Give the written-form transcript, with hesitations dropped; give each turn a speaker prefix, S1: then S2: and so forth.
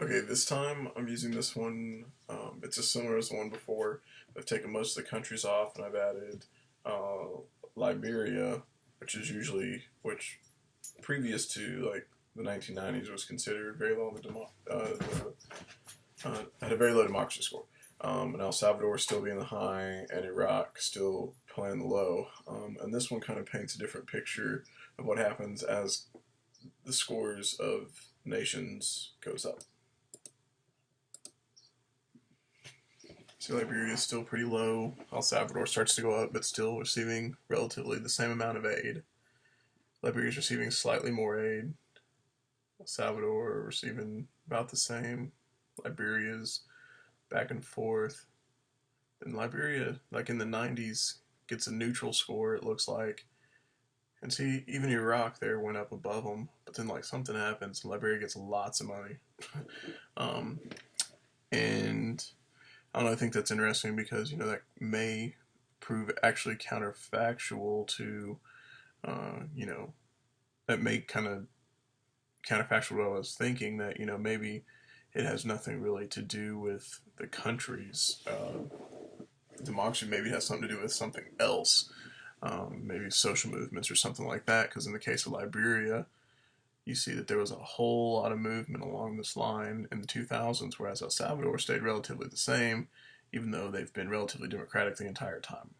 S1: Okay, this time I'm using this one. It's as similar as the one before. I've taken most of the countries off and I've added uh, Liberia, which previous to like the 1990s was considered very low on had a very low democracy score. And El Salvador still being the high, and Iraq still playing the low. And this one kind of paints a different picture of what happens as the scores of nations goes up. So Liberia is still pretty low. El Salvador starts to go up, but still receiving relatively the same amount of aid. Liberia is receiving slightly more aid. El Salvador receiving about the same. Liberia's back and forth. And Liberia, like in the 90s, gets a neutral score, it looks like. And see, even Iraq there went up above them, but then like something happens, and Liberia gets lots of money. um, and I don't know, I think that's interesting because, that may prove actually counterfactual to, you know, that may kind of counterfactual to what I was thinking, that, maybe it has nothing really to do with the countries. Democracy maybe has something to do with something else, maybe social movements or something like that. Because in the case of Liberia, you see that there was a whole lot of movement along this line in the 2000s, whereas El Salvador stayed relatively the same, even though they've been relatively democratic the entire time.